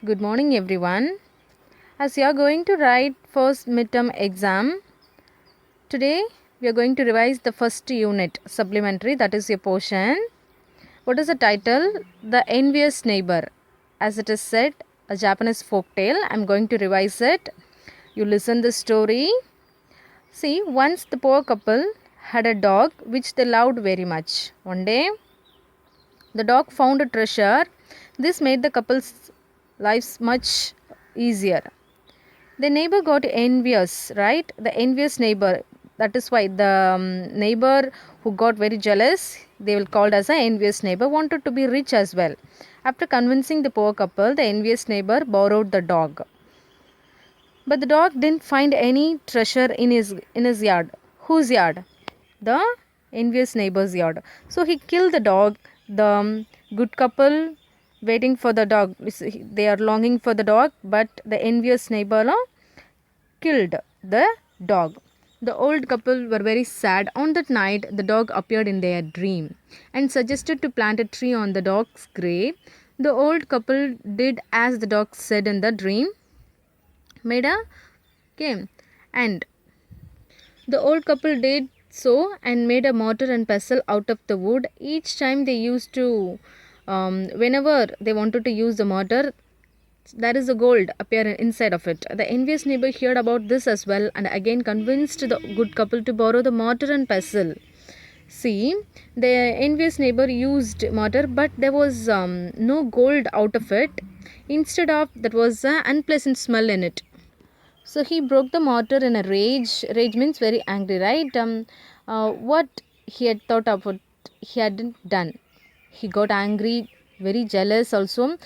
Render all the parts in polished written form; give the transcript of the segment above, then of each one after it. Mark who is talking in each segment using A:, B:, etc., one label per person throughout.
A: Good morning, everyone. As you are going to write first midterm exam, today we are going to revise the first unit supplementary, that is your portion. What is the title? The Envious Neighbor. As it is said, a Japanese folk tale. I am going to revise it. You listen the story. See, once the poor couple had a dog which they loved very much. One day, the dog found a treasure. This made the couple's lives much easier. The neighbor got envious, right? The envious neighbor. That is why the neighbor who got very jealous, they will called as an envious neighbor, wanted to be rich as well. After convincing the poor couple, the envious neighbor borrowed the dog. But the dog didn't find any treasure in his yard. Whose yard? The envious neighbor's yard. So he killed the dog. The good couple waiting for the dog. They are longing for the dog, but the envious neighbor killed the dog. The old couple were very sad. On that night, the dog appeared in their dream and suggested to plant a tree on the dog's grave. The old couple did as the dog said in the dream. And the old couple did so and made a mortar and pestle out of the wood. Each time they used to, whenever they wanted to use the mortar, there is a gold appear inside of it. The envious neighbor heard about this as well and again convinced the good couple to borrow the mortar and pestle. See, the envious neighbor used mortar, but there was no gold out of it. Instead of that was an unpleasant smell in it. So he broke the mortar in a rage. Rage means very angry, right? What he had thought of what he hadn't done. He got angry, very jealous also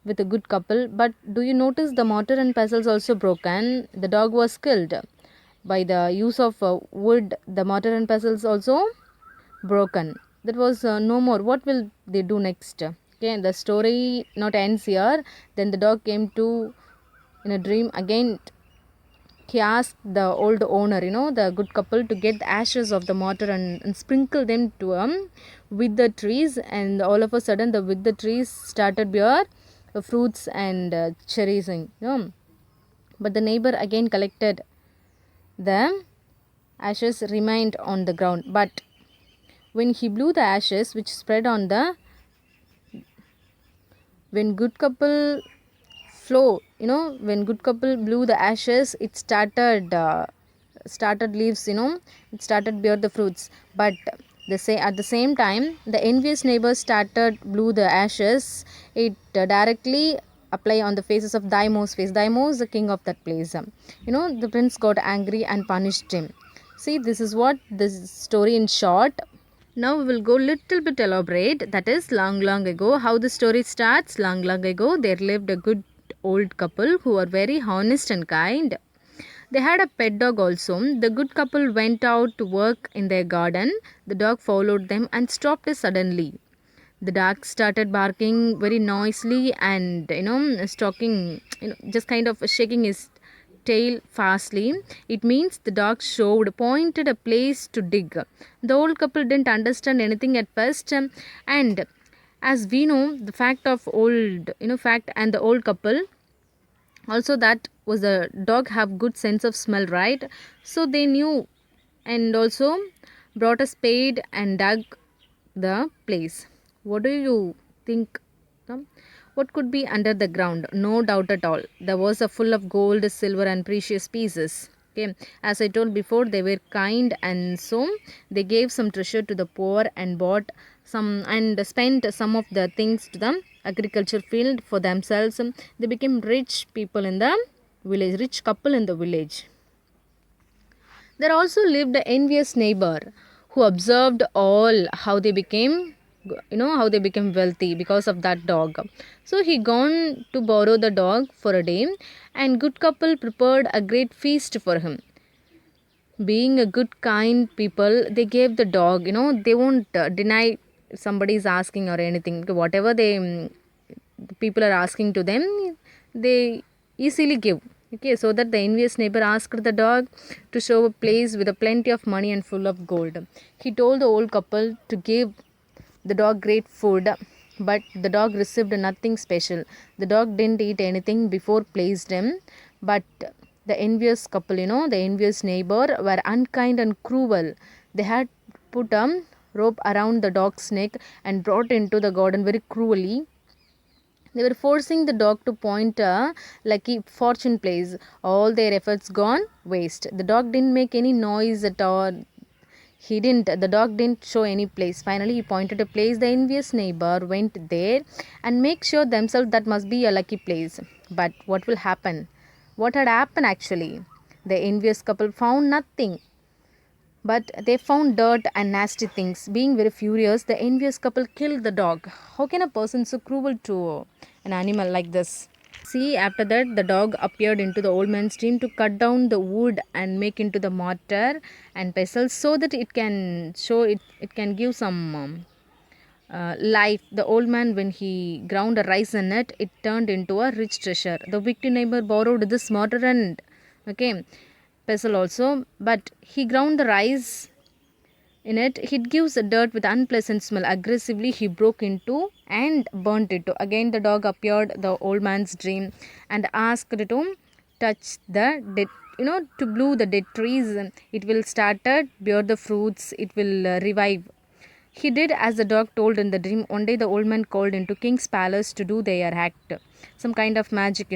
A: with a good couple. But do you notice the mortar and pestles also broken? The dog was killed. By the use of wood, the mortar and pestles also broken. That was no more. What will they do next? Okay, the story not ends here. Then the dog came to in a dream again. He asked the old owner, the good couple, to get the ashes of the mortar and sprinkle them to with the trees, and all of a sudden the with the trees started bear fruits and cherries. But the neighbor again collected the ashes remained on the ground. But when he blew the ashes which spread on the when good couple flow, when good couple blew the ashes, it started leaves, it started bear the fruits. But at the same time, the envious neighbor started blew the ashes, it directly apply on the faces of Daimo's face. Daimo is the king of that place. The prince got angry and punished him. See, this is what this story in short. Now we will go little bit elaborate. That is, long ago. How the story starts? Long ago, there lived a good old couple who were very honest and kind. They had a pet dog also. The good couple went out to work in their garden. The dog followed them and stopped suddenly. The dog started barking very noisily and stalking, just kind of shaking his tail fastly. It means the dog pointed a place to dig. The old couple didn't understand anything at first, and as we know, the fact and the old couple also, that was the dog have good sense of smell, right? So they knew and also brought a spade and dug the place. What do you think? What could be under the ground? No doubt at all. There was a full of gold, silver and precious pieces. Okay, as I told before, they were kind, and so they gave some treasure to the poor and bought some and spent some of the things to the agriculture field for themselves. They became rich people in the village, rich couple in the village. There also lived an envious neighbor who observed all how they became wealthy because of that dog. So he gone to borrow the dog for a day, and good couple prepared a great feast for him. Being a good kind people, they gave the dog, they won't deny somebody is asking or anything. Whatever the people are asking to them, they easily give. Okay, so that the envious neighbor asked the dog to show a place with a plenty of money and full of gold. He told the old couple to give the dog great food but the dog received nothing special. The dog didn't eat anything before placed him, but the envious couple, the envious neighbor were unkind and cruel. They had put a rope around the dog's neck and brought into the garden very cruelly. They were forcing the dog to point a lucky fortune place. All their efforts gone waste. The dog didn't make any noise at all. The dog didn't show any place. Finally, he pointed a place. The envious neighbor went there and make sure themselves that must be a lucky place. But what will happen? What had happened actually? The envious couple found nothing. But they found dirt and nasty things. Being very furious, the envious couple killed the dog. How can a person so cruel to an animal like this? See, after that, the dog appeared into the old man's dream to cut down the wood and make into the mortar and pestle so that it can show it. It can give some life. The old man, when he ground a rice in it, it turned into a rich treasure. The wicked neighbor borrowed this mortar and pestle also, but he ground the rice in it. It gives a dirt with unpleasant smell. Aggressively, he broke into and burnt it. Again, the dog appeared the old man's dream and asked to touch the dead, to blow the dead trees. It will started bear the fruits. It will revive. He did as the dog told in the dream. One day, the old man called into king's palace to do their act. Some kind of magic,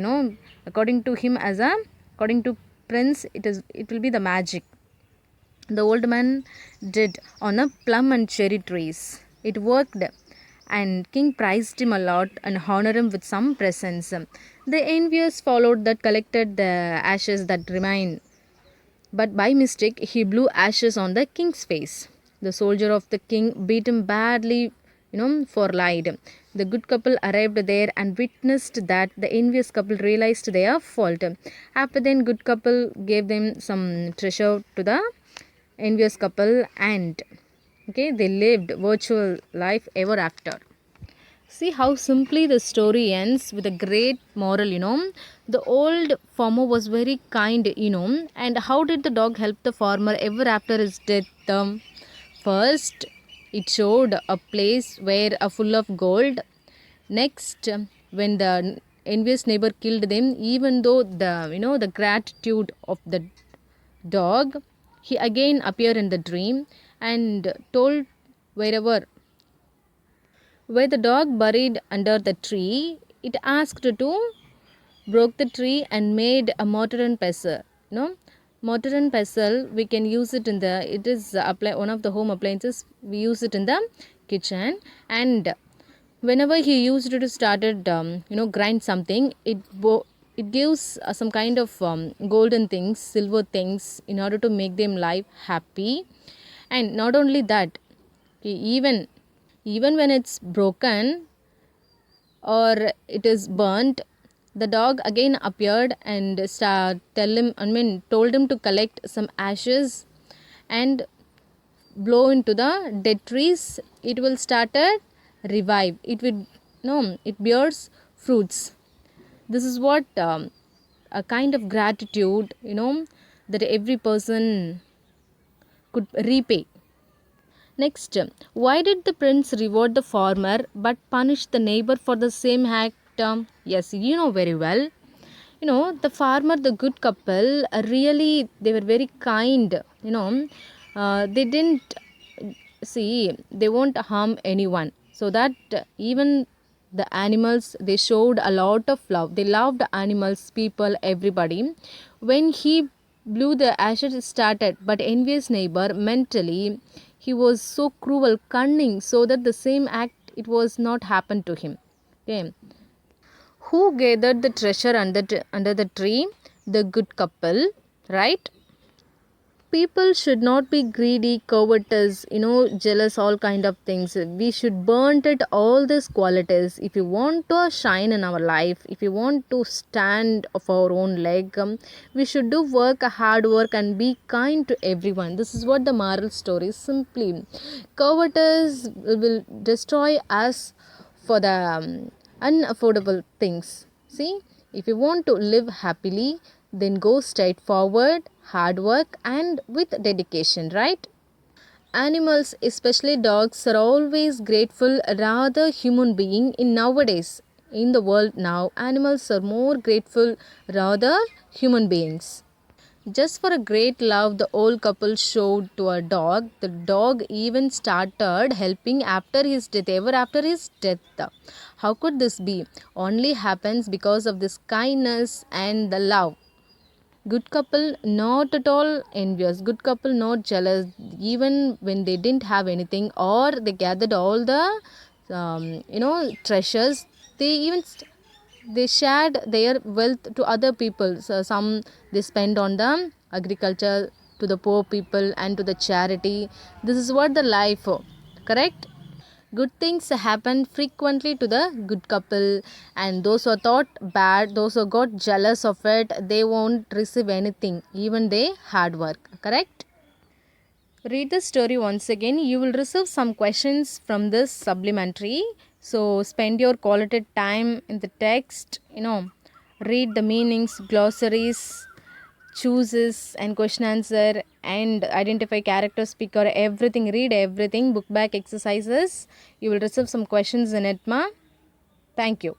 A: according to him, according to prince, it will be the magic the old man did on a plum and cherry trees. It worked, and king prized him a lot and honored him with some presents. The envious followed that collected the ashes that remained, but by mistake he blew ashes on the king's face. The soldier of the king beat him badly, for lied. The good couple arrived there and witnessed that the envious couple realized their fault. After then, good couple gave them some treasure to the envious couple, and they lived virtual life ever after. See how simply the story ends with a great moral. The old farmer was very kind, and how did the dog help the farmer ever after his death? First, it showed a place where full of gold. Next, when the envious neighbor killed them, even though the gratitude of the dog, he again appeared in the dream and told where the dog buried under the tree, it asked to broke the tree and made a mortar and pestle. Mortar and pestle, we can use it in it is one of the home appliances. We use it in the kitchen, and whenever he used it to started grind something, it gives some kind of golden things, silver things, in order to make them life happy. And not only that, even when it's broken or it is burnt, the dog again appeared and told him to collect some ashes and blow into the dead trees. It will started revive. It bears fruits. This is what a kind of gratitude, that every person could repay. Next, why did the prince reward the farmer but punish the neighbor for the same act? Yes, you know very well. The farmer, the good couple, really, they were very kind. They didn't they won't harm anyone. So that even the animals, they showed a lot of love. They loved animals, people, everybody. When he blew the ashes started, but envious neighbor mentally, he was so cruel, cunning, so that the same act it was not happened to him. Okay. Who gathered the treasure under the tree? The good couple, right? People should not be greedy, covetous, jealous, all kind of things. We should burn it all these qualities. If you want to shine in our life, if you want to stand of our own leg, we should do work, hard work, and be kind to everyone. This is what the moral story is. Simply, covetous will destroy us for the unaffordable things. See, if you want to live happily, then go straight forward, hard work, and with dedication, right? Animals, especially dogs, are always grateful rather human being in nowadays. In the world now, animals are more grateful rather human beings. Just for a great love the old couple showed to a dog, the dog even started helping after his death, ever after his death. How could this be? Only happens because of this kindness and the love. Good couple not at all envious, good couple not jealous, even when they didn't have anything or they gathered all the treasures. They even they shared their wealth to other people. So some they spend on the agriculture, to the poor people and to the charity. This is what the life, correct. Good things happen frequently to the good couple, and those who thought bad, those who got jealous of it, they won't receive anything, even they hard work. Correct? Read the story once again. You will receive some questions from this supplementary. So spend your quality time in the text, read the meanings, glossaries, chooses and question answer, and identify character, speaker, everything. Read everything, book back exercises. You will receive some questions in it, ma. Thank you.